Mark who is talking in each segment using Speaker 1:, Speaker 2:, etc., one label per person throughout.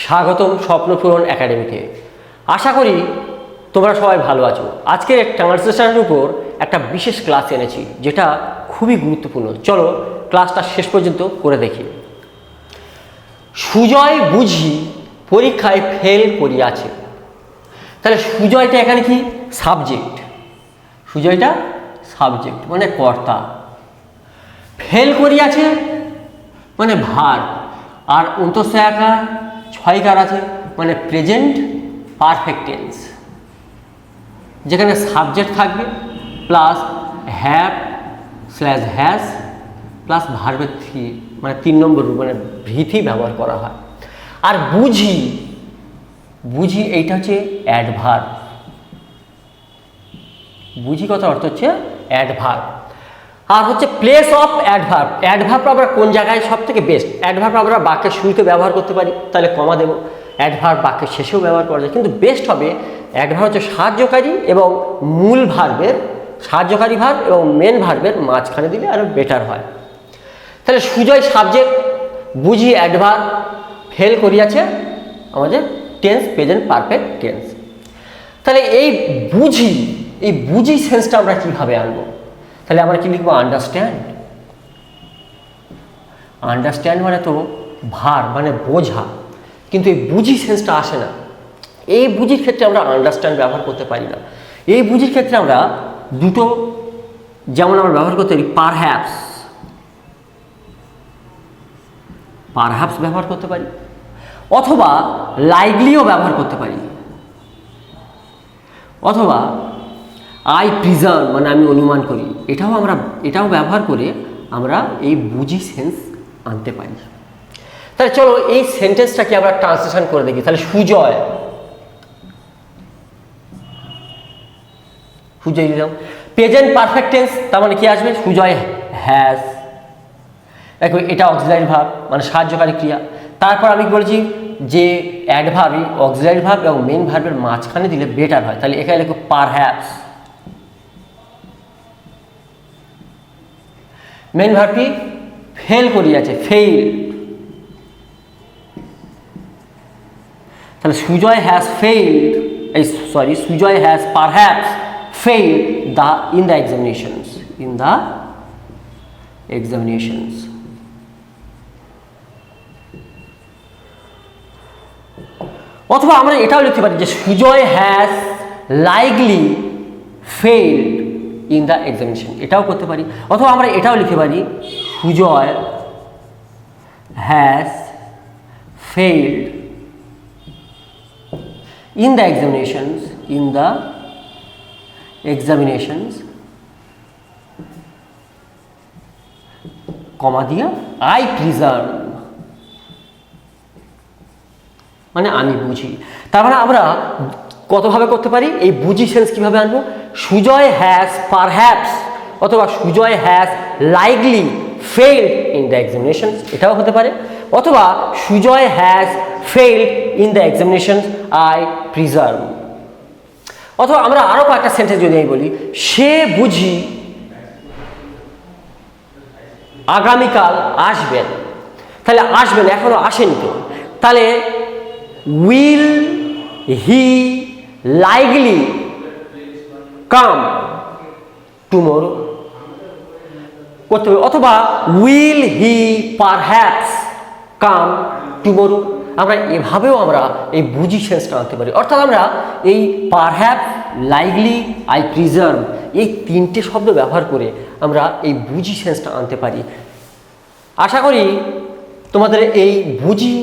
Speaker 1: স্বাগতম স্বপ্নপূরণ একাডেমিতে। আশা করি তোমরা সবাই ভালো আছো। আজকের ট্রান্সলেশনের উপর একটা বিশেষ ক্লাস এনেছি, যেটা খুবই গুরুত্বপূর্ণ। চলো ক্লাসটা শেষ পর্যন্ত করে দেখি। সুজয় বুঝি পরীক্ষায় ফেল করিয়াছে। তাহলে সুজয়টা এখানে কি? সাবজেক্ট। সুজয়টা সাবজেক্ট মানে কর্তা। ফেল করিয়াছে মানে ভার, আর অন্তঃসহায়িকা ছয়কার আছে মানে প্রেজেন্ট পারফেক্ট টেন্স, যেখানে সাবজেক্ট থাকবে plus have slash has plus ভার্বের থ্রি মানে 3 নম্বর রূপ মানে ভৃতি ব্যবহার করা হয়। আর বুঝি, বুঝি এইটা হচ্ছে অ্যাডভার্ব। বুঝি কথা অর্থ হচ্ছে অ্যাডভার্ব। আর হচ্ছে প্লেস অফ অ্যাডভার্ব। অ্যাডভার্ব আমরা কোন জায়গায় সব থেকে বেস্ট? অ্যাডভার্ব আমরা বাক্যের শুরুতে ব্যবহার করতে পারি, তাহলে কমা দেবো। অ্যাডভার্ব বাক্যের শেষেও ব্যবহার করা যায়, কিন্তু বেস্ট হবে অ্যাডভার্ব হচ্ছে সাহায্যকারী এবং মূল ভার্বের, সাহায্যকারী ভার্ব এবং মেন ভার্বের মাঝখানে দিলে আরও বেটার হয়। তাহলে সুজয় সাবজেক্ট, বুঝি অ্যাডভার্ব, ফেল করিয়াছে আমাদের টেন্স প্রেজেন্ট পারফেক্ট টেন্স। তাহলে এই বুঝি সেন্সটা আমরা কীভাবে আনবো? তাহলে আমরা কি লিখবো? আন্ডারস্ট্যান্ড। আন্ডারস্ট্যান্ড মানে তো ভার মানে বোঝা, কিন্তু এই বুঝি সেন্সটা আসে না। এই বুঝির ক্ষেত্রে আমরা আন্ডারস্ট্যান্ড ব্যবহার করতে পারি না। এই বুঝির ক্ষেত্রে আমরা দুটো যেমন আমরা ব্যবহার করতে পারি, পারহ্যাপস ব্যবহার করতে পারি, অথবা লাইকলিও ব্যবহার করতে পারি, অথবা আই প্রিজার্ভ মানে আমি অনুমান করি, এটাও ব্যবহার করে আমরা এই বুঝি সেন্স আনতে পারি। তাহলে চলো এই সেন্টেন্সটাকে আমরা ট্রান্সলেশন করে দেখি। তাহলে সুজয় দিলাম প্রেজেন্ট পারফেক্ট টেন্স, তার মানে কি আসবে? সুজয় হ্যাজ। দেখো এটা অক্সিলারি ভার্ব মানে সাহায্যকারী ক্রিয়া। তারপর আমি বলেছি যে অ্যাডভার্ব অক্সিলারি ভার্ব এবং মেন ভার্বের মাঝখানে দিলে বেটার হয়, তাহলে এখানে লিখো পারহ্যাপস। মেন ভার্বটি ফেল করিয়াছে, ফেইল। তাহলে Sujoy has failed, Sujoy has perhaps failed in the examinations. অথবা আমরা এটাও লিখতে পারি যে Sujoy has likely failed in the examination, এটাও করতে পারি। অথবা আমরা এটাও লিখতে পারি Sujoy has failed in the examinations, comma দিয়া আই প্রিজার্ভ মানে আমি বুঝি। তার মানে আমরা কতভাবে করতে পারি এই বুঝি সেন্স কিভাবে আনবো? সুজয় হ্যাজ পারহ্যাপস অথবা Sujoy has likely failed in the examinations, এটাও হতে পারে। অথবা Sujoy has failed in the examinations I preserve. অথবা আমরা আরও কয়েকটা সেন্টেন্স যদি আমি বলি, সে বুঝি আগামীকাল আসবেন। তাহলে আসবেন এখনো আসেনি তো, তাহলে will he likely come tomorrow করতে হবে। অথবা will he perhaps come tomorrow. আমরা এভাবেও আমরা এই বুঝি সেন্সটা আনতে পারি। অর্থাৎ আমরা এই পারহ্যাপস, লাইকলি, আই প্রিজার্ভ এই 3টে শব্দ ব্যবহার করে আমরা এই বুঝি সেন্সটা আনতে পারি। আশা করি তোমাদের এই বুঝি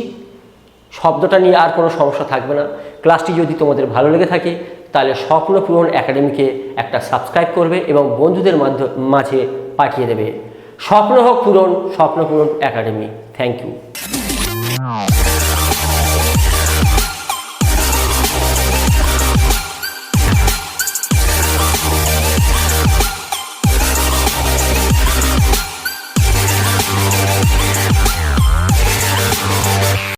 Speaker 1: শব্দটা নিয়ে আর কোনো সমস্যা থাকবে না। ক্লাসটি যদি তোমাদের ভালো লেগে থাকে তাহলে স্বপ্নপূরণ একাডেমিকে একটা সাবস্ক্রাইব করবে এবং বন্ধুদের মাঝে পাঠিয়ে দেবে। স্বপ্ন হোক পূরণ, স্বপ্নপূরণ একাডেমি। Thank you.